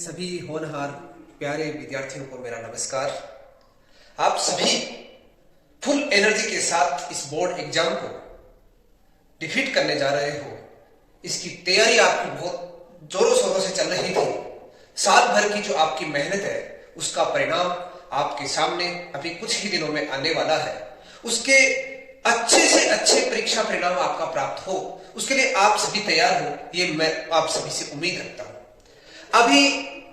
सभी होनहार प्यारे विद्यार्थियों को मेरा नमस्कार। आप सभी फुल एनर्जी के साथ इस बोर्ड एग्जाम को डिफीट करने जा रहे हो। इसकी तैयारी आपकी बहुत जोरों शोरों से चल रही थी। साल भर की जो आपकी मेहनत है उसका परिणाम आपके सामने अभी कुछ ही दिनों में आने वाला है। उसके अच्छे से अच्छे परीक्षा परिणाम आपका प्राप्त हो, उसके लिए आप सभी तैयार हो, ये मैं आप सभी से उम्मीद रखता हूं। अभी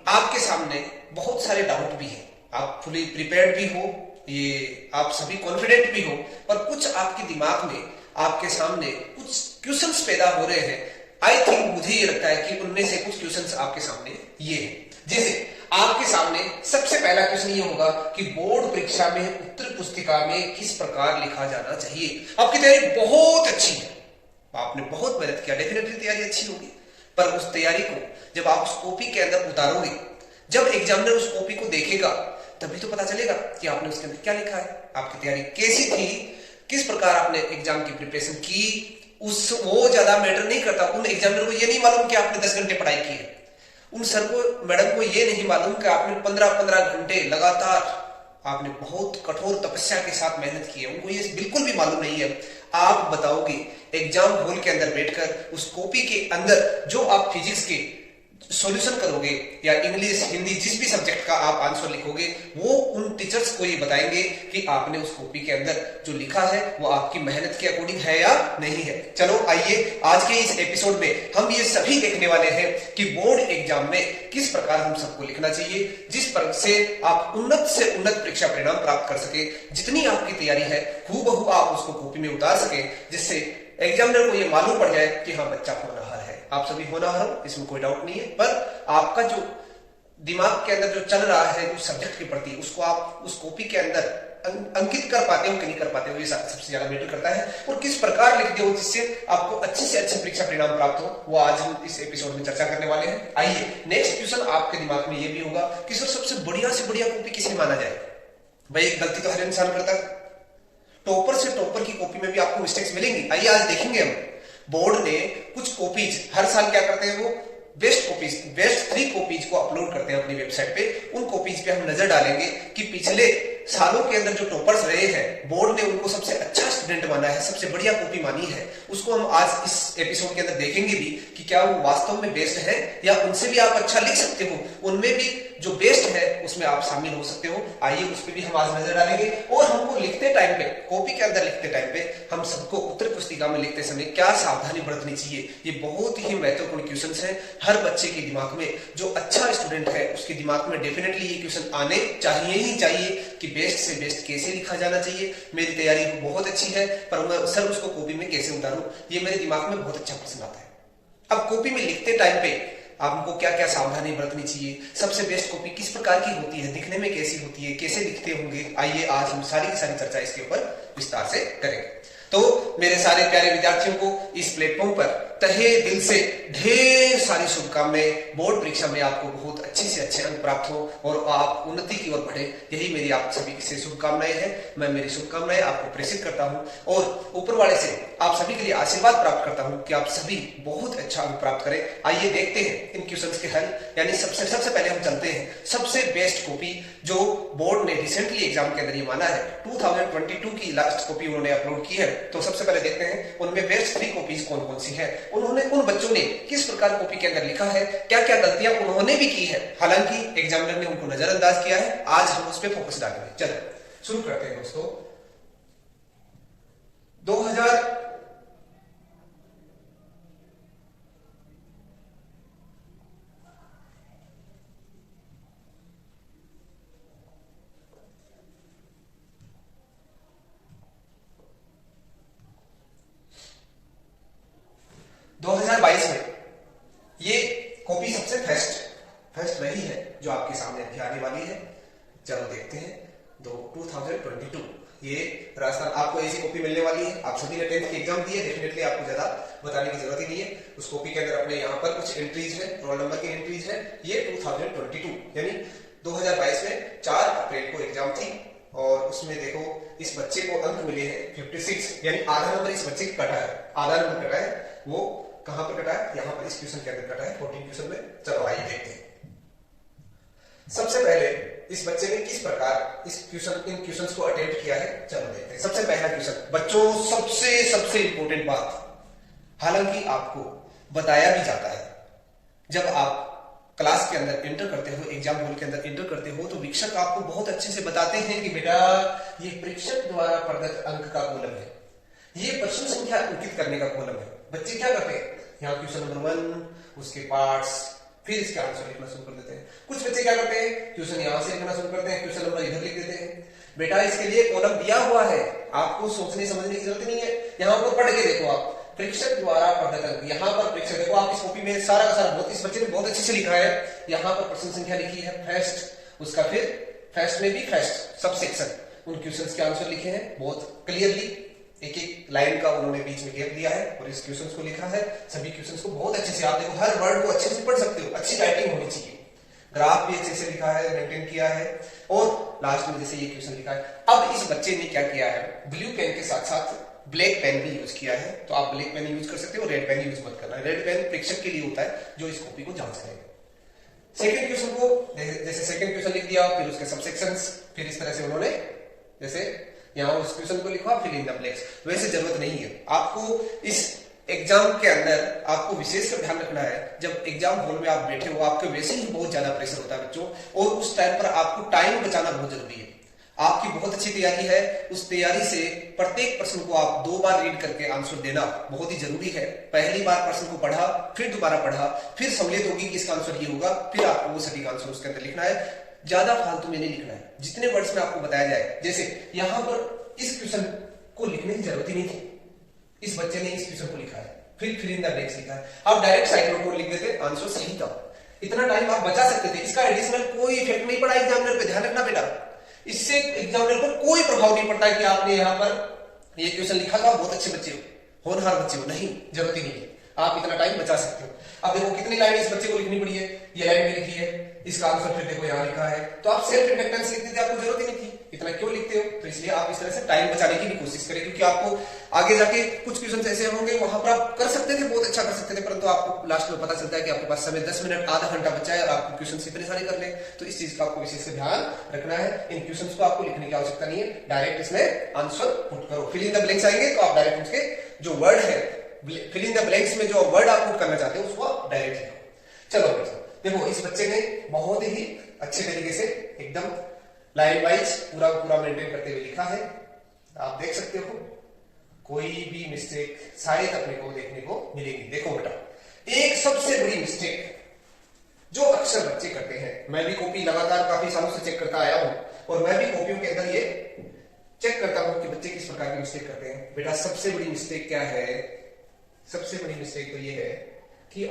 आपके सामने बहुत सारे डाउट भी हैं, आप फुली प्रिपेयर्ड भी हो, ये आप सभी कॉन्फिडेंट भी हो, पर कुछ आपके दिमाग में आपके सामने कुछ क्वेश्चंस पैदा हो रहे हैं। आई थिंक मुझे ये लगता है कि उनमें से कुछ क्वेश्चंस आपके सामने ये है। जैसे आपके सामने सबसे पहला क्वेश्चन ये होगा कि बोर्ड परीक्षा में उत्तर पुस्तिका में किस प्रकार लिखा जाना चाहिए। आपकी तैयारी बहुत अच्छी है, आपने बहुत मेहनत किया, डेफिनेटली तैयारी अच्छी होगी, पर उस तैयारी को जब आप उस कॉपी के अंदर उतारोगे, जब एग्जामिनर उस कॉपी को देखेगा तभी तो पता चलेगा कि आपने उसके अंदर क्या लिखा है, आपकी तैयारी कैसी थी, किस प्रकार आपने एग्जाम की प्रिपरेशन की। वो ज्यादा मैटर नहीं करता। उन एग्जामिनर को ये नहीं मालूम कि आपने 10 घंटे पढ़ाई की है, उन सर को मैडम को ये नहीं मालूम कि आपने 15-15 घंटे लगातार आपने बहुत कठोर तपस्या के साथ मेहनत की है। उनको ये बिल्कुल भी मालूम नहीं है। आप बताओगे एग्जाम हॉल के अंदर बैठकर उस कॉपी के अंदर जो आप फिजिक्स के सॉल्यूशन करोगे या इंग्लिश हिंदी जिस भी सब्जेक्ट का आप आंसर लिखोगे, वो उन टीचर्स को ये बताएंगे कि आपने उस कॉपी के अंदर जो लिखा है वो आपकी मेहनत के अकॉर्डिंग है या नहीं है। चलो आइए आज के इस एपिसोड में हम ये सभी देखने वाले हैं कि बोर्ड एग्जाम में किस प्रकार हम सबको लिखना चाहिए, जिस पर से आप उन्नत से उन्नत परीक्षा परिणाम प्राप्त कर सके। जितनी आपकी तैयारी है हूबहू आप उसको कॉपी में उतार सके, जिससे एग्जामिनर को ये मालूम पड़ जाए कि हाँ बच्चा होनहार है। आप सभी होनहार हो, इसमें कोई डाउट नहीं है, पर आपका जो दिमाग के अंदर जो चल रहा है जो सब्जेक्ट के प्रति, उसको आप उस कॉपी के अंदर अंकित कर पाते हो कि नहीं कर पाते हो, ये सबसे ज्यादा मैटर करता है। और किस प्रकार लिखते हो जिससे आपको अच्छे से अच्छे परीक्षा परिणाम प्राप्त हो, वो आज हम इस एपिसोड में चर्चा करने वाले हैं। आइए नेक्स्ट क्वेश्चन आपके दिमाग में ये भी होगा कि सर सबसे बढ़िया से बढ़िया कॉपी किसे माना जाए। भाई गलती तो हर इंसान करता है, टॉपर से टॉपर की कॉपी में भी आपको मिस्टेक्स मिलेंगी। आइए आज देखेंगे हम बोर्ड ने कुछ कॉपीज हर साल क्या करते हैं, वो बेस्ट 3 कॉपीज को अपलोड करते हैं अपनी वेबसाइट पे। उन कॉपीज पे हम नजर डालेंगे कि पिछले सालों के अंदर जो टॉपर्स रहे हैं, बोर्ड ने उनको सबसे अच्छा स्टूडेंट माना है, सबसे बढ़िया कॉपी मानी है, उसको हम आज इस एपिसोड के अंदर देखेंगे भी कि क्या वो वास्तव में बेस्ट है या उनसे भी आप अच्छा लिख सकते हो, उनमें भी जो बेस्ट है उसमें आप शामिल हो सकते हो। आइए उस पर भी हम आज नजर डालेंगे। और हमको लिखते टाइम पे, कॉपी के अंदर लिखते टाइम पे हम सबको उत्तर पुस्तिका में लिखते समय क्या सावधानी बरतनी चाहिए, ये बहुत ही महत्वपूर्ण क्वेश्चंस हैं। हर बच्चे के दिमाग में, जो अच्छा स्टूडेंट है उसके दिमाग में डेफिनेटली ये क्वेश्चन आने चाहिए ही चाहिए कि बेस्ट से बेस्ट कैसे लिखा जाना चाहिए। मेरी तैयारी बहुत अच्छी है पर मैं सर उसको कॉपी में कैसे उतारूं, ये मेरे दिमाग में बहुत अच्छा प्रश्न आता है। अब कॉपी में लिखते टाइम पे आपको क्या क्या सावधानी बरतनी चाहिए, सबसे बेस्ट कॉपी किस प्रकार की होती है, दिखने में कैसी होती है, कैसे लिखते होंगे, आइए आज हम सारी की सारी चर्चा इसके ऊपर विस्तार से करेंगे। तो मेरे सारे प्यारे विद्यार्थियों को इस प्लेटफॉर्म पर तहे दिल से ढेर सारी शुभकामनाएं। बोर्ड परीक्षा में आपको बहुत अच्छे से अच्छे अंक प्राप्त हो और आप उन्नति की ओर बढ़े, यही मेरी आप सभी से शुभकामनाएं हैं। मैं मेरी शुभकामनाएं आपको प्रेषित करता हूं और ऊपर वाले से आप सभी के लिए आशीर्वाद प्राप्त करता हूं कि आप सभी बहुत अच्छा अंक प्राप्त करें। आइए देखते हैं इन क्वेश्चंस के हल। यानी सबसे पहले हम चलते हैं सबसे बेस्ट कॉपी जो बोर्ड ने रिसेंटली एग्जाम के अंदर ये माना है, 2022 की लास्ट कॉपी उन्होंने अपलोड की है। तो सबसे पहले देखते हैं उनमें बेस्ट 3 कॉपीज कौन कौन सी है, उन्होंने उन बच्चों ने किस प्रकार कॉपी के अंदर लिखा है, क्या क्या गलतियां उन्होंने भी की है, हालांकि एग्जामिनर ने उनको नजरअंदाज किया है। आज हम उस पर फोकस डालेंगे। चलो शुरू करते हैं दोस्तों। 2022 में ये कॉपी सबसे फर्स्ट वही है जो आपके सामने अभी आने वाली है। चलो देखते हैं। 2022 ये राजस्थान आपको ऐसी कॉपी मिलने वाली है। आप सभी ने 10th की एग्जाम दी है, डेफिनेटली आपको ज्यादा बताने की जरूरत ही नहीं है। उस कॉपी के अंदर अपने यहाँ पर कुछ एंट्रीज है, रोल नंबर की एंट्रीज है। ये 2022 यानी 2022 में 4 अप्रैल को एग्जाम थी और उसमें देखो इस बच्चे को अंक मिले हैं 56, यानी आधा नंबर इस बच्चे का कटा है, आधा नंबर कटा है। वो कहां पर कटा है, यहां पर इस क्वेश्चन के अंदर कटा है 14 क्वेश्चन में। चलो आइए देखते हैं। इस बच्चे ने किस प्रकार इन क्वेश्चंस को अटेम्प्ट किया है, चलो देखते हैं। सबसे पहला क्वेश्चन बच्चों, सबसे इंपॉर्टेंट बात, हालांकि आपको बताया भी जाता है जब आप क्लास के अंदर एंटर करते हो, एग्जाम हॉल के अंदर एंटर करते हो, तो शिक्षक आपको बहुत अच्छे से बताते हैं कि बेटा ये प्रेक्षक द्वारा प्रदत्त अंक का कॉलम है, ये प्रश्न संख्या अंकित करने का कॉलम है। बच्चे क्या करते हैं, यहाँ क्वेश्चन नंबर 1, उसके पार्ट्स, फिर इसके आंसर लिखना शुरू कर देते हैं। कुछ बच्चे क्या करते हैं, क्वेश्चन यहां से लिखना शुरू करते हैं, क्वेश्चन नंबर इधर लिख देते हैं। बेटा इसके लिए कॉलम दिया हुआ है, आपको सोचने समझने की जरूरत नहीं है। यहां पर पढ़ के देखो आप, प्रेक्षक द्वारा प्रदत्त अंक, यहाँ पर प्रेक्षक देखो आप इस कॉपी में सारा का सारा बहुत, इस बच्चे ने बहुत अच्छे से लिखा है। यहाँ पर प्रश्न संख्या लिखी है फर्स्ट, उसका फिर फर्स्ट में भी फर्स्ट सब सेक्शन, उन क्वेश्चंस के आंसर लिखे हैं बहुत क्लियरली, एक एक लाइन का उन्होंने बीच में गैप दिया है और इस क्वेश्चंस को लिखा है। सभी क्वेश्चंस को बहुत अच्छे से आप देखो, हर वर्ड को अच्छे से पढ़ सकते हो, अच्छी राइटिंग होनी चाहिए, ग्राफ भी अच्छे से लिखा है, मेंटेन किया है, और लास्ट में जैसे ये क्वेश्चन लिखा है। अब इस बच्चे ने क्या किया है, ब्लू पेन के साथ साथ ब्लैक पेन भी यूज किया है, तो आप ब्लैक पेन यूज कर सकते हो, रेड पेन यूज मत करना। रेड पेन प्रेक्षक के लिए होता है जो इस कॉपी को जांच करेगा। सेकंड क्वेश्चन को जैसे सेकंड क्वेश्चन लिख दिया, फिर उसके सबसेक्शंस, फिर इस तरह से उन्होंने जैसे यहां उस क्वेश्चन को लिखा, फिल इन द ब्लैंक्स। वैसे जरूरत नहीं है, आपको इस एग्जाम के अंदर आपको विशेष कर ध्यान रखना है, जब एग्जाम हॉल में आप बैठे हो, आपके वैसे ही बहुत ज्यादा प्रेशर होता है बच्चों, और उस टाइम पर आपको टाइम बचाना बहुत जरूरी है। आपकी बहुत अच्छी तैयारी है, उस तैयारी से प्रत्येक प्रश्न को आप 2 बार रीड करके आंसर देना बहुत ही जरूरी है। पहली बार प्रश्न को पढ़ा, फिर दोबारा पढ़ा, फिर सम्मिलित होगी कि इसका आंसर ये होगा, फिर आपको वो सटीक आंसर उसके अंदर लिखना है। ज्यादा फालतू में नहीं लिखना है, जितने वर्ड्स में आपको बताया जाए। जैसे यहां पर इस क्वेश्चन को लिखने की जरूरत ही नहीं थी, इस बच्चे ने इस क्वेश्चन को लिखा है, फिर इन द ब्लैंक्स लिखा है, आप डायरेक्ट साइक्लोटोन लिख देते, आंसर सही था। इतना टाइम आप बचा सकते थे, इसका एडिशनल कोई इफेक्ट नहीं पड़ा एग्जामिनर पे, ध्यान रखना बेटा। इससे एग्जामिनर पर कोई प्रभाव नहीं पड़ता है कि आपने यहाँ पर ये क्वेश्चन लिखा था, बहुत अच्छे बच्चे हो, होनहार बच्चे हो, नहीं, जरूरत ही नहीं है, आप इतना टाइम बचा सकते हो। अब देखो कितनी लाइन इस बच्चे को लिखनी पड़ी है, ये लाइन भी लिखी है, इसका आंसर फिर देखो यहाँ लिखा है, तो आप सेल्फ इंडक्टेंस लिखते थे, आपको जरूरत ही नहीं थी, इतना क्यों लिखते हो? तो इसलिए आप इस तरह से टाइम बचाने की भी कोशिश करें, क्योंकि आपको आगे जाके कुछ क्वेश्चन ऐसे होंगे वहां पर आप कर सकते थे, बहुत अच्छा कर सकते थे, परंतु आपको लास्ट में पता चलता है कि आपके पास समय 10 मिनट आधा घंटा बचा है और आपको क्वेश्चन इतने सारे कर ले, तो इस चीज का आपको विशेष ध्यान रखना है। इन क्वेश्चन को आपको लिखने की आवश्यकता नहीं है, डायरेक्ट इसमें आंसर पुट करो। फिल इन द ब्लैंक्स आएंगे तो आप डायरेक्ट उसके जो वर्ड है, फिल इन द ब्लैंक्स में जो वर्ड आप पुट करना चाहते हो उसको आप डायरेक्ट लिखो। चलो देखो इस बच्चे ने बहुत ही अच्छे तरीके से एकदम लाइन वाइज पूरा मेंटेन करते हुए लिखा है, आप देख सकते हो, कोई भी मिस्टेक शायद अपने को देखने को मिलेगी। देखो बेटा, एक सबसे बड़ी मिस्टेक जो अक्सर बच्चे करते हैं, मैं भी कॉपी लगातार काफी सालों से चेक करता आया हूं, और मैं भी कॉपियों के अंदर ये चेक करता हूं कि बच्चे किस प्रकार की मिस्टेक करते हैं। बेटा सबसे बड़ी मिस्टेक क्या है? सबसे बड़ी मिस्टेक तो ये है कि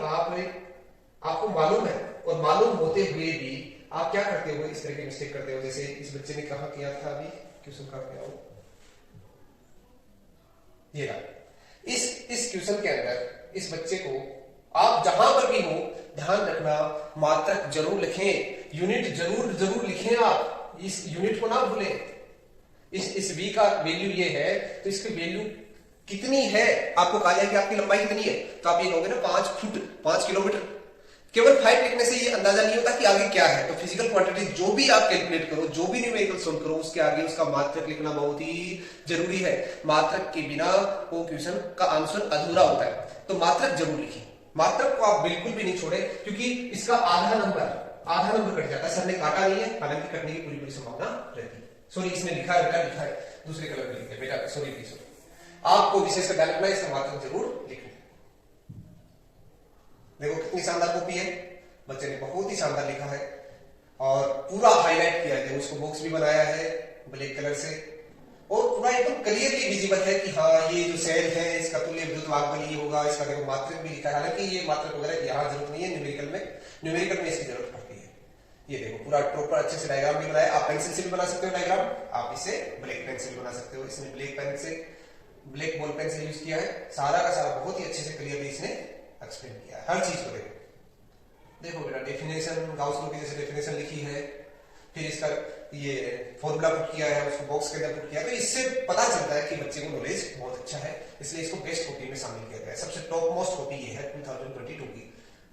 आपको मालूम है, और मालूम होते हुए भी आप क्या करते हो, इस तरह की मिस्टेक करते हो। जैसे इस बच्चे ने कहा किया था, अभी क्वेश्चन का क्या हो, ये रहा, इस क्वेश्चन के अंदर इस बच्चे को आप जहां पर भी हो ध्यान रखना, मात्रक जरूर लिखें, यूनिट जरूर लिखें, आप इस यूनिट को ना भूलें। इस v का वैल्यू ये है, तो इसकी वैल्यू कितनी है, आपको कहा जाए कि आपकी लंबाई कितनी है, तो आप ये कहोगे ना 5 फुट 5 किलोमीटर। केवल 5 लिखने से ये अंदाजा नहीं होता कि आगे क्या है, तो फिजिकल क्वांटिटी जो भी आप कैलकुलेट करो, जो भी न्यूमेरिकल सोल्व करो, उसके आगे उसका मात्रक लिखना बहुत ही जरूरी है। मात्रक के बिना वो क्वेश्चन का आंसर अधूरा होता है, तो मात्रक जरूर लिखिए। मात्रक को आप बिल्कुल भी नहीं छोड़े, क्योंकि इसका आधा नंबर कट जाता है। सर ने काटा नहीं है, हालांकि कटने की पूरी संभावना रहती है। सॉरी, इसमें लिखा है दूसरे कलर में लिखा है बेटा, सॉरी प्लीज, आपको विशेष ध्यान रखना, इसका मात्रक जरूर लिखना। देखो कितनी शानदार कॉपी है, बच्चे ने बहुत ही शानदार लिखा है और पूरा हाईलाइट किया है। उसको बॉक्स भी बनाया है ब्लैक कलर से, और पूरा एकदम क्लियरली विजिबल है कि हाँ ये जो सेल है इसका तुल्य विद्युत वाहक बल ये होगा। इसका देखो मात्रक भी लिखा है, हालांकि ये मात्रक वगैरह यहाँ जरूरत नहीं है, न्यूमेरिकल में इसकी जरूरत पड़ती है। ये देखो पूरा प्रॉपर अच्छे से डायग्राम भी बनाया। आप पेंसिल से भी बना सकते हो डायग्राम, आप इसे ब्लैक पेन से भी बना सकते हो। इसने ब्लैक बॉल पेन से यूज किया है, सारा का सारा बहुत ही अच्छे से क्लियरली इसने एक्सप्लेन किया है हर चीज को। देखो बेटा डेफिनेशन, गाउस लॉ की जैसे डेफिनेशन लिखी है, फिर इसका ये फॉर्मूला पुट किया है, उसको बॉक्स के अंदर पुट किया है, तो इससे पता चलता है कि बच्चे को नॉलेज बहुत अच्छा है, इसलिए इसको बेस्ट कॉपी में शामिल किया गया है। सबसे टॉप मोस्ट कॉपी ये है 2022 की,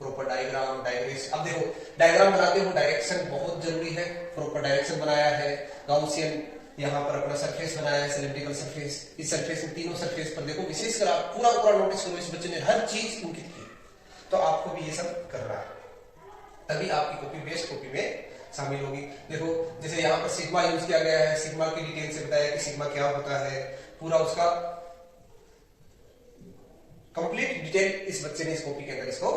प्रॉपर डायग्राम, डायग्रेशन। अब देखो डायग्राम बनाते हो, डायरेक्शन बहुत जरूरी है। प्रॉपर डायरेक्शन बनाया है, गाउसियन यहाँ पर अपना सरफेस बनाया है, सिलिंड्रिकल सरफेस। इस सरफेस में तीनों सरफेस पर देखो विशेषकर आप पूरा पूरा नोटिस करो, इस बच्चे ने हर चीज अंकित की। तो आपको भी ये सब करना है, तभी आपकी कॉपी बेस्ट कॉपी में शामिल होगी। देखो जैसे यहाँ पर सिग्मा यूज किया गया है, सिग्मा की डिटेल से बताया कि सिग्मा क्या होता है, पूरा उसका कंप्लीट डिटेल इस बच्चे ने इस कॉपी के अंदर इसको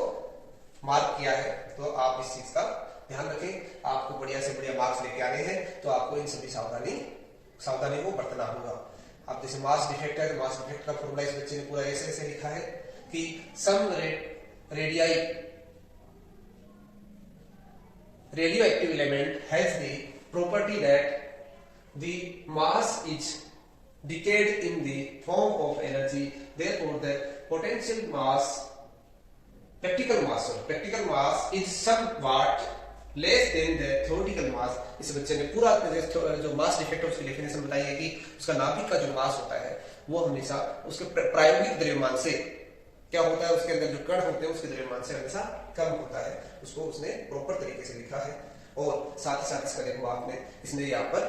मार्क किया है। तो आप इस चीज का ध्यान रखें, आपको बढ़िया से बढ़िया मार्क्स लेके आने हैं, तो आपको इन सभी सावधानी को बरतना होगा। अब जैसे मास डिफेक्ट है, तो मास डिफेक्ट का फॉर्मूला इस बच्चे ने पूरा ऐसे लिखा है कि सम radioactive element has the property that the mass is decayed in the form of energy, therefore the potential mass, practical mass is somewhat less than the theoretical mass। इस बच्चे ने पूरा जो मास डिफेक्ट है उसकी डेफिनेशन बताई है कि उसका नाभिक का जो मास होता है वो हमेशा उसके प्रायोगिक द्रव्यमान से क्या होता है, उसके अंदर जो कण होते हैं उसके द्रव्यमान से हमेशा कम होता है। उसको उसने प्रॉपर तरीके से लिखा है, और साथ ही साथ इसका देखो आपने इसने यहाँ पर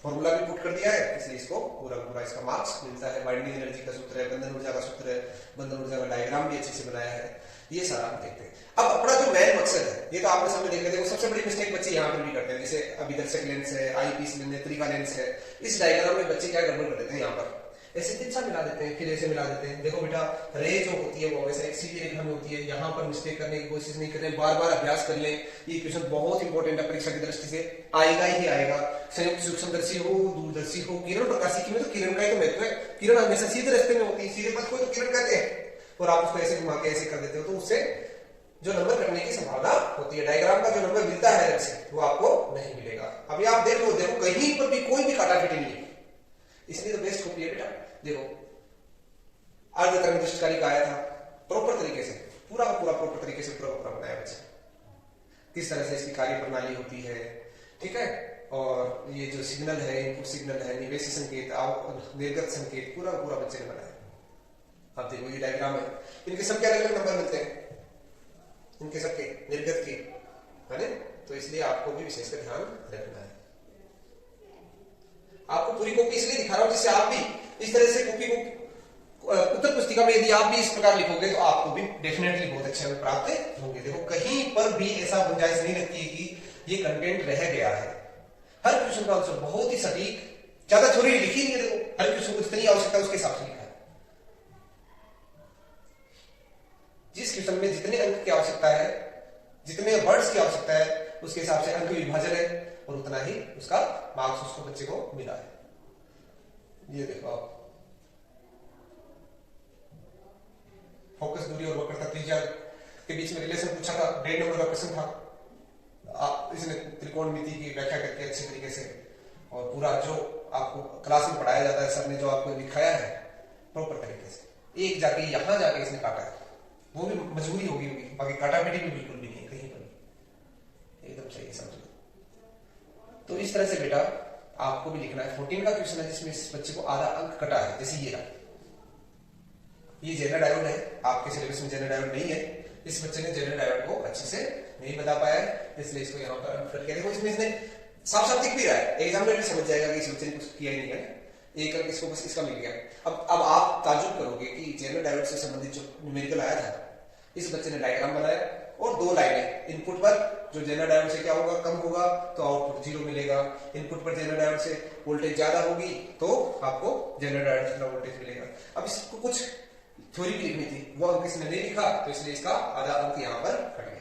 फॉर्मूला भी पुट कर दिया है, इसलिए इसको पूरा इसका मार्क्स मिलता है। बाइंडिंग एनर्जी का सूत्र है, बंधन ऊर्जा का सूत्र है, बंधन ऊर्जा का डायग्राम भी अच्छे से बनाया है, ये सारा हम देखते हैं। अब अपना जो मेन मकसद है ये तो आपने सामने देख लिया। सबसे बड़ी मिस्टेक बच्चे यहाँ पर भी करते हैं, जैसे अभी दर्शक लेंस है, आईपीस लेंस है, त्रिका लेंस है। इस डायग्राम में बच्चे क्या गड़बड़ कर देते हैं, यहाँ पर ऐसे तिरछा मिला देते हैं, फिर ऐसे मिला देते हैं। देखो बेटा रे जो होती है वो वैसे एक सीधी रेखा में होती है, यहाँ पर मिस्टेक करने की कोशिश नहीं करें, बार बार अभ्यास कर लें। ये क्वेश्चन बहुत इंपॉर्टेंट है, परीक्षा की दृष्टि से आएगा ही आएगा। संयुक्त सूक्ष्मदर्शी हो, दूरदर्शी हो, किरण प्रकाशिकी में तो किरण का ही तो महत्व है। किरण हमेशा सीधे रास्ते में होती है, सीधे पथ को तो किरण कहते हैं, और आप उसको ऐसे घुमा के ऐसे कर देते हो तो उससे जो नंबर कटने की संभावना होती है। डायग्राम का जो नंबर मिलता है से वो आपको नहीं मिलेगा। अभी आप देख लो, देखो कहीं पर भी कोई भी काटाफिटी नहीं है, इसलिए तो बेस्ट कॉपी है बेटा। देखो अर्ध तरंग दृष्टिकारी का आया था, प्रॉपर तरीके से पूरा प्रॉपर तरीके से पूरा बनाया बच्चे, किस तरह से इसकी कार्य प्रणाली होती है, ठीक है। और ये जो सिग्नल है, इनपुट सिग्नल है, निवेश संकेत, निर्गत संकेत, पूरा बच्चे ने बनाया। अब देखो ये डायग्राम है, इनके सबके अलग अलग नंबर मिलते हैं, इनके सबके निर्गत के, है ना। तो इसलिए आपको भी विशेषकर ध्यान रखना है। आपको पूरी कॉपी इसलिए दिखा रहा हूं जिससे आप भी इस तरह से कॉपी को उत्तर पुस्तिका में यदि आप भी इस प्रकार लिखोगे तो आपको भी डेफिनेटली बहुत अच्छे अंक प्राप्त होंगे। देखो कहीं पर भी ऐसा गुंजाइश नहीं रहती है कि ये कंटेंट रह गया है। हर क्वेश्चन का आंसर बहुत ही सटीक, ज्यादा थ्योरी लिखी नहीं है। देखो हर क्वेश्चन को जितनी आवश्यकता है उसके हिसाब से लिखा है। जिस क्वेश्चन में जितने अंक की आवश्यकता है, जितने वर्ड्स की आवश्यकता है, उसके हिसाब से अंक विभाजन है और उतना ही उसका मार्क्स उसको बच्चे को मिला है। ये देखो आप, फोकस दूरी और वक्रता त्रिज्या के बीच में रिलेशन पूछा था, 1.5 नंबर का प्रश्न था। इसने त्रिकोणमिति की व्याख्या करके अच्छे तरीके से, और पूरा जो आपको क्लास में पढ़ाया जाता है सर ने जो आपको लिखाया है प्रॉपर तरीके से, एक जाके यहां जाके इसने काटा है, वो भी मजबूरी होगी, बाकी काटापीटी भी बिल्कुल भी नहीं कहीं पर, एकदम सही समझो। तो इस तरह से बेटा आपको भी लिखना है। 14 का क्वेश्चन है जिसमें इस बच्चे को आधा अंक कटा है। जैसे ये रहा, ये जेनर डायोड है, आपके सिलेबस में जेनर डायोड नहीं है, इस बच्चे ने जेनर डायोड को अच्छे से नहीं बता पाया है, इसलिए इसको यहाँ पर अंक करके देखो। इसमें इसने साफ साफ दिख भी रहा है, एग्जामिनर समझ जाएगा कि इस बच्चे ने कुछ किया ही नहीं है, एक अंक इसको बस इसका मिल गया। अब आप ताजुब करोगे कि जेनर डायोड से संबंधित जो न्यूमेरिकल आया था, इस बच्चे ने डायग्राम बनाया और 2 लाइनें, इनपुट पर जो जेनर डायोड से क्या होगा, कम होगा तो आउटपुट 0 मिलेगा, इनपुट पर जेनर डायोड से वोल्टेज ज्यादा होगी तो आपको जेनर डायोड जितना वोल्टेज मिलेगा। अब इसको कुछ थ्योरी भी लिखनी थी, वो अंक इसने नहीं लिखा, तो इसलिए इसका आधा अंक यहाँ पर कट गया।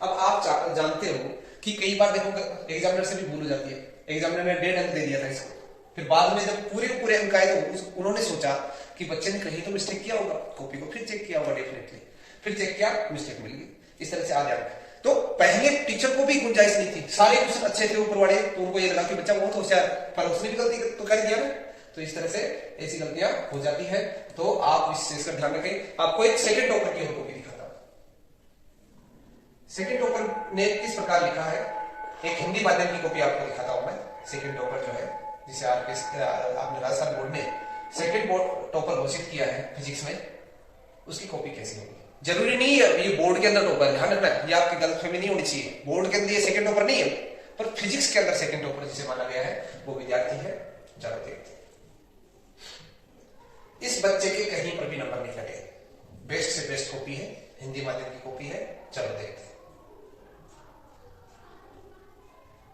अब आप जानते हो कि कई बार देखो एग्जामिनर से भी भूल हो जाती है, एग्जामिनर ने 1.5 अंक दे दिया था इसको, फिर बाद में जब पूरे के पूरे अंक आए तो उन्होंने सोचा कि बच्चे ने कहीं तो मिस्टेक किया होगा, कॉपी को फिर चेक किया होगा, डेफिनेटली फिर चेक किया, मिस्टेक मिल गई, इस तरह से आ जाएगा। तो पहले टीचर को भी गुंजाइश नहीं थी, सारे क्वेश्चन अच्छे थे ऊपर वाले, तो उनको ये लगा कि बच्चा बहुत होशियार, पर उसने भी गलती तो कर दिया ना। तो इस तरह से ऐसी गलतियां हो जाती है, तो आप इस चीज का ध्यान रखें। आपको एक सेकंड टॉपर की कॉपी दिखाता हूं। सेकंड टॉपर ने किस प्रकार लिखा है, एक हिंदी माध्यम की कॉपी आपको दिखाता हूं मैं। सेकंड टॉपर जो है, जिसे आपने राजस्थान बोर्ड ने सेकंड टॉपर घोषित किया है फिजिक्स में, उसकी कॉपी कैसी होगी जरूरी नहीं है ये बोर्ड के अंदर टॉपर, ध्यान रखना ये आपकी गलतफहमी नहीं होनी चाहिए। बोर्ड के अंदर ये सेकंड टॉपर नहीं है, पर फिजिक्स के अंदर सेकंड टॉपर जिसे माना गया है वो विद्यार्थी है। चलो देखते हैं, इस बच्चे के कहीं पर भी नंबर नहीं लगे, बेस्ट से बेस्ट कॉपी है, हिंदी माध्यम की कॉपी है। चलो देखते हैं।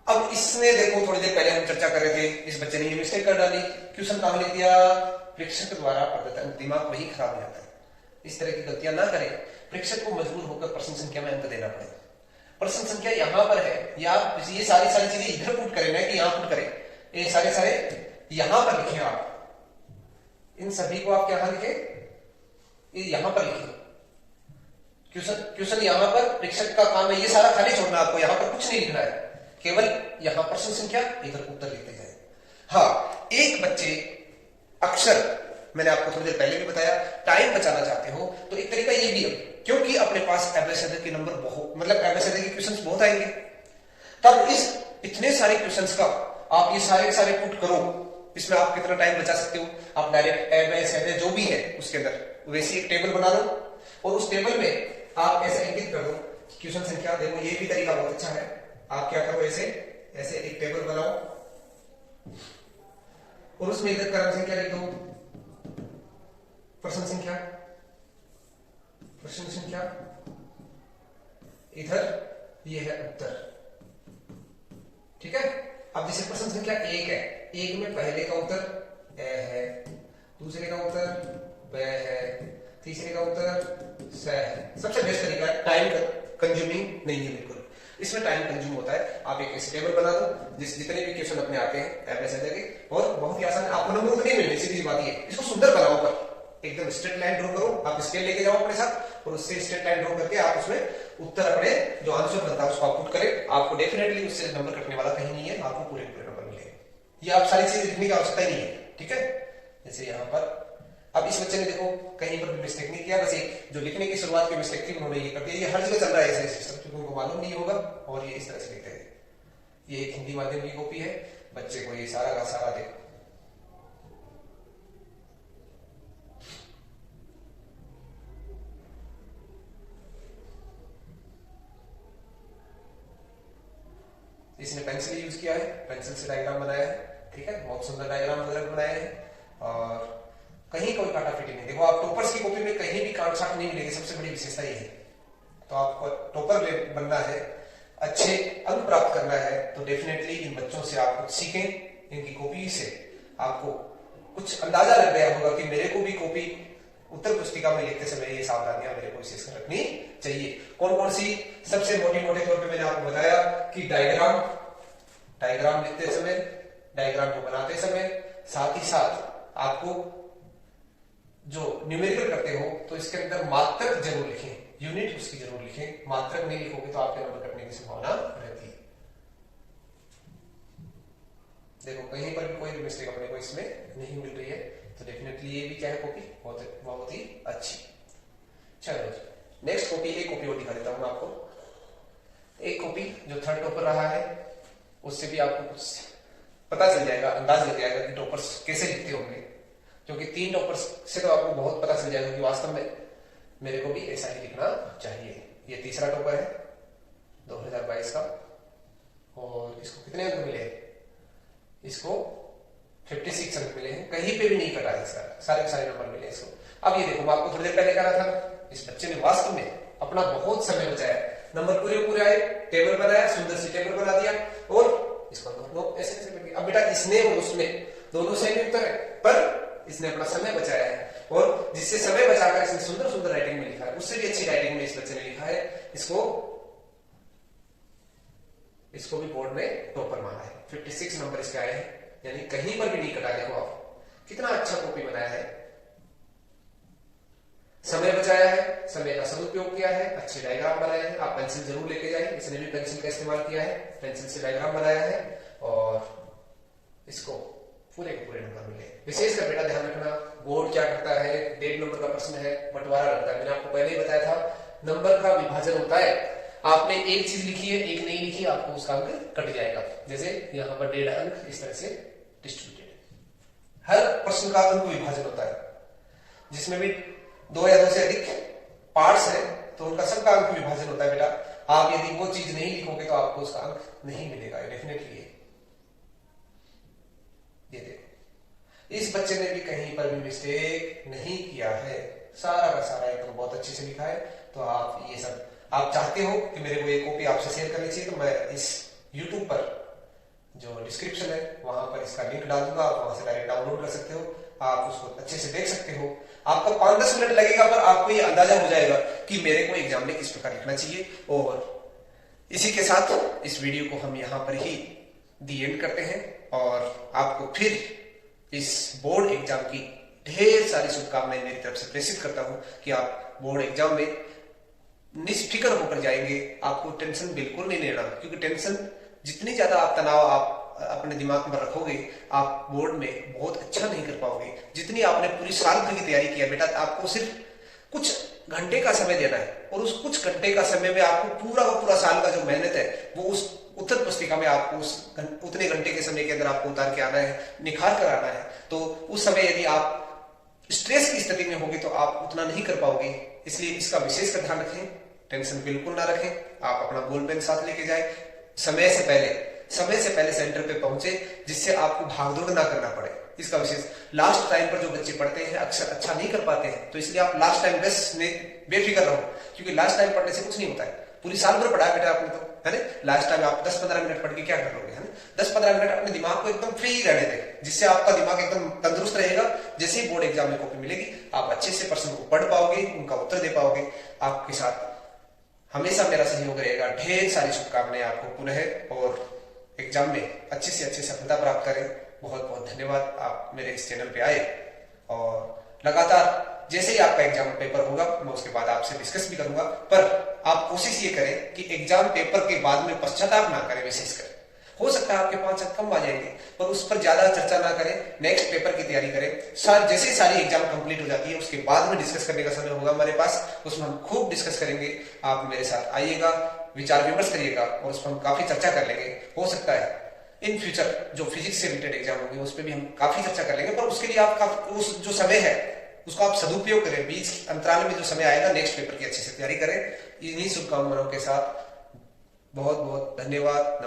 अब इसने देखो थोड़ी देर पहले हम चर्चा कर रहे थे, इस बच्चे ने ये मिस्टेक कर डाली, क्वेश्चन कहां लिख दिया, प्रेक्षक द्वारा प्रदत्त, दिमाग वही खराब हो जाता है। इस तरह की गलतियां ना करें, प्रेक्षक को मजबूर होकर प्रश्न संख्या में अंक देना पड़ेगा। प्रश्न संख्या यहां पर है, या ये सारी चीजें इधर पुट करें ना कि यहां पुट करें, ये सारे यहां पर लिखे आप, इन सभी को आप क्या लिखे, ये यहां पर लिखे। क्वेश्चन यहां पर, प्रेक्षक का काम है ये सारा खाली छोड़ना, आपको यहां पर कुछ नहीं लिखना है, केवल यहां प्रश्न संख्या, इधर उत्तर लिखते जाए। हाँ, एक बच्चे अक्सर, मैंने आपको थोड़ी देर पहले भी बताया, टाइम बचाना चाहते हो तो एक तरीका ये भी है, क्योंकि अपने पास एबीसीडी के नंबर बहुत, मतलब एबीसीडी के क्वेश्चंस बहुत आएंगे, तब इस इतने सारे क्वेश्चंस का आप ये सारे पुट करो, इसमें आप कितना टाइम बचा सकते हो। आप डायरेक्ट एबीसीडी जो भी है उसके अंदर वैसी एक टेबल बना लो, और उस टेबल में आप ऐसे इंगित कर दो क्वेश्चन संख्या। देखो ये भी तरीका बहुत अच्छा है, आप क्या करो, ऐसे एक टेबल बनाओ और उसमें इधर क्रम संख्या लिख दो, प्रश्न संख्या, इधर ये है उत्तर, ठीक है। अब जैसे प्रश्न संख्या 1 है, 1 में पहले का उत्तर ए है, दूसरे का उत्तर ब है, तीसरे का उत्तर स है। सबसे बेस्ट तरीका है, टाइम कंज्यूमिंग नहीं है बिल्कुल, इसमें टाइम कंज्यूम होता है। आप एक ऐसे टेबल बना दो जितने भी क्वेश्चन अपने आते हैं एबीसीडी के, और बहुत ही आसान, आपको नंबर उतने मिलने, सीधी बात ये। इसको सुंदर बनाओ, पर एकदम स्ट्रेट लाइन ड्रॉ करो, आप स्केल लेके जाओ अपने साथ, और उससे स्ट्रेट लाइन ड्रॉ करके आप उसमें उत्तर अपने जो आंसर बनता है उसको आप पुट करें। आपको डेफिनेटली उससे नंबर कटने वाला कहीं नहीं है, आपको पूरे नंबर मिलेंगे। ये आप सारी चीजें लिखने की आवश्यकता ही नहीं है, ठीक है। जैसे यहाँ पर अब इस बच्चे ने देखो कहीं पर भी मिस्टेक नहीं किया, बस एक जो लिखने की शुरुआत की मिस्टेक थी उन्होंने ये कर दिया। ये हर जगह चल रहा है ऐसे सिस्टम, क्योंकि उनको मालूम नहीं होगा, और ये इस तरह से लिखते हैं। ये एक हिंदी माध्यम की कॉपी है, बच्चे को ये सारा का सारा देखो, इसने पेंसिल यूज किया है, पेंसिल से डायग्राम बनाया है, ठीक है, बहुत सुंदर डायग्राम वगैरह बनाए हैं, और कहीं कोई काटाफिटी नहीं। देखो आप टॉपर्स की कॉपी में कहीं भी काट छाट नहीं मिलेगी, सबसे बड़ी विशेषता ये है। तो आपको टॉपर बनना है, अच्छे अंक प्राप्त करना है, तो डेफिनेटली इन बच्चों से आप कुछ सीखें, इनकी कॉपी से आपको कुछ अंदाजा लग गया होगा कि मेरे को भी कॉपी उत्तर पुस्तिका में लिखते समय ये सावधानियां मेरे को विशेष रखनी चाहिए। कौन कौन सी, सबसे मोटे तौर पे मैंने आपको बताया कि डायग्राम लिखते समय, डायग्राम को बनाते समय, साथ ही साथ आपको जो न्यूमेरिकल करते हो तो इसके अंदर मात्रक जरूर लिखें, यूनिट उसकी जरूर लिखें। मात्रक नहीं लिखोगे तो आपके नंबर कटने की संभावना रहती है। देखो कहीं पर भी कोई भी मिस्टेक अपने को इसमें नहीं मिल रही है, तो डेफिनेटली ये भी क्या है, कॉपी बहुत ही अच्छी। चलो नेक्स्ट कॉपी, एक कॉपी और दिखा देता हूं आपको। एक कॉपी जो थर्ड टॉपर रहा है, उससे भी आपको कुछ पता चल जाएगा, अंदाज लग जाएगा कि टॉपर्स कैसे लिखते होंगे, क्योंकि 3 टॉपर्स से तो आपको बहुत पता चल जाएगा कि वास्तव में मेरे को भी ऐसा ही लिखना चाहिए। ये तीसरा टॉपर है 2022 का, और इसको कितने अंक मिले हैं, इसको 56 अंक मिले हैं, कहीं पे भी नहीं कटा है, सारे के सारे नंबर मिले इसको। अब ये देखो मैं आपको थोड़ी देर पहले कहा था, इस बच्चे ने वास्तव में अपना बहुत समय बचाया, नंबर पूरे आए, टेबल बनाया, सुंदर सी टेबल बना दिया, और इसको ऐसे अब बेटा इसने और उसमें दोनों सेम उत्तर है, पर इसने अपना समय बचाया है, और जिससे समय बचाकर इसने सुंदर राइटिंग में लिखा है, उससे भी अच्छी राइटिंग में इस बच्चे ने लिखा है, इसको भी बोर्ड ने टॉपर माना है। 56 नंबर इसके आए हैं, यानी कहीं पर भी नहीं कटा। देखो आप कितना अच्छा कॉपी बनाया है, समय बचाया है, समय का सदुपयोग किया है, अच्छे डायग्राम बनाए हैं। आप पेंसिल जरूर लेके जाए, इसने भी पेंसिल का इस्तेमाल किया है, पेंसिल से डायग्राम बनाया है, और इसको पूरे नंबर मिले। विशेषकर बेटा ध्यान रखना, बोर्ड क्या करता है, 1.5 नंबर का प्रश्न है, बंटवारा लगता है। मैंने आपको पहले ही बताया था, नंबर का विभाजन होता है। आपने एक चीज लिखी है, एक नहीं लिखी, आपको उसका अंक कट जाएगा। जैसे यहाँ पर 1.5 अंक इस तरह से डिस्ट्रीब्यूटेड। हर प्रश्न का अंक विभाजन होता है, जिसमें भी 2 या 2 से अधिक पार्ट्स हैं तो उनका सबका अंक विभाजन होता है बेटा। आप यदि वो चीज नहीं लिखोगे तो आपको उसका अंक नहीं मिलेगा डेफिनेटली। ये देखो इस बच्चे ने भी कहीं पर भी मिस्टेक नहीं किया है, सारा का सारा एकदम बहुत अच्छे से लिखा है। तो आप ये सब आप चाहते हो कि मेरे को ये कॉपी आपसे शेयर करनी चाहिए तो मैं इस YouTube पर जो डिस्क्रिप्शन है वहां पर इसका लिंक डाल दूंगा, आप वहां से डायरेक्ट डाउनलोड कर सकते हो, आप उसको अच्छे से देख सकते हो। आपको 5-10 मिनट लगेगा पर आपको ये अंदाजा हो जाएगा कि मेरे को एग्जाम में किस प्रकार लिखना चाहिए। और इसी के साथ इस वीडियो को हम यहाँ पर ही दी एंड करते हैं और आपको फिर इस बोर्ड एग्जाम की ढेर सारी शुभकामनाएं मेरी तरफ से प्रेषित करता हूं कि आप बोर्ड एग्जाम में निष्फिक्र होकर जाएंगे। आपको टेंशन बिल्कुल नहीं लेना, क्योंकि टेंशन जितनी ज्यादा आप तनाव आप अपने दिमाग में रखोगे आप बोर्ड में बहुत अच्छा नहीं कर पाओगे। जितनी आपने पूरी साल भर की तैयारी किया बेटा, आपको सिर्फ कुछ घंटे का समय देना है और उस कुछ घंटे का समय में आपको पूरा का पूरा साल का जो मेहनत है वो उस उत्तर पुस्तिका में आपको उतने घंटे के समय के अंदर आपको उतार के आना है, निखार कर आना है। तो उस समय यदि आप स्ट्रेस की स्थिति में होगे तो आप उतना नहीं कर पाओगे। इसलिए इसका विशेष ध्यान रखें, टेंशन बिल्कुल ना रखें। आप अपना बोल पेन साथ लेके जाए, समय से पहले सेंटर पे पहुंचे, जिससे आपको भागदौड़ ना करना पड़े। इसका विशेष लास्ट टाइम पर जो बच्चे पढ़ते हैं अक्सर अच्छा नहीं कर पाते हैं, तो इसलिए आप लास्ट टाइम बेफिक्र रहो, क्योंकि लास्ट टाइम पढ़ने से कुछ नहीं होता है। पूरी साल भर पढ़ा है बेटा आपने तो, है ना। लास्ट टाइम आप 10-15 मिनट पढ़ के क्या कर लोगे, है ना। 10-15 मिनट अपने दिमाग को एकदम फ्री रहने दें, जिससे आपका दिमाग एकदम तंदुरुस्त रहेगा। जैसे ही बोर्ड एग्जाम में कॉपी मिलेगी आप अच्छे से प्रश्न को पढ़ पाओगे, उनका उत्तर दे पाओगे। आपके साथ हमेशा मेरा सहयोग रहेगा। ढेर सारी शुभकामनाएं आपको पुनः, और एग्जाम में अच्छे से अच्छी सफलता प्राप्त करें। बहुत बहुत धन्यवाद आप मेरे इस चैनल पे आए, और लगातार जैसे ही आपका एग्जाम पेपर होगा मैं उसके बाद आपसे डिस्कस भी करूंगा। पर आप कोशिश ये करें कि एग्जाम पेपर के बाद में पश्चाताप ना करें। विशेषकर हो सकता है आपके 5 अंक कम आ जाएंगे, पर उस पर ज्यादा चर्चा ना करें। नेक्स्ट पेपर की तैयारी करें। जैसे सारी एग्जाम कंप्लीट हो जाती है उसके बाद में डिस्कस करने का समय होगा हमारे पास, उसमें हम खूब डिस्कस करेंगे। आप मेरे साथ आइएगा, विचार विमर्श करिएगा और उस पर हम काफी चर्चा कर लेंगे। हो सकता है इन फ्यूचर जो फिजिक्स से रिलेटेड एग्जाम होंगे उस पर भी हम काफी चर्चा कर लेंगे, पर उसके लिए आपका उस जो समय है उसको आप सदुपयोग करें। बीच अंतराल में जो समय आएगा नेक्स्ट पेपर की अच्छे से तैयारी करें। इन्हीं शुभकामनाओं के साथ बहुत बहुत धन्यवाद।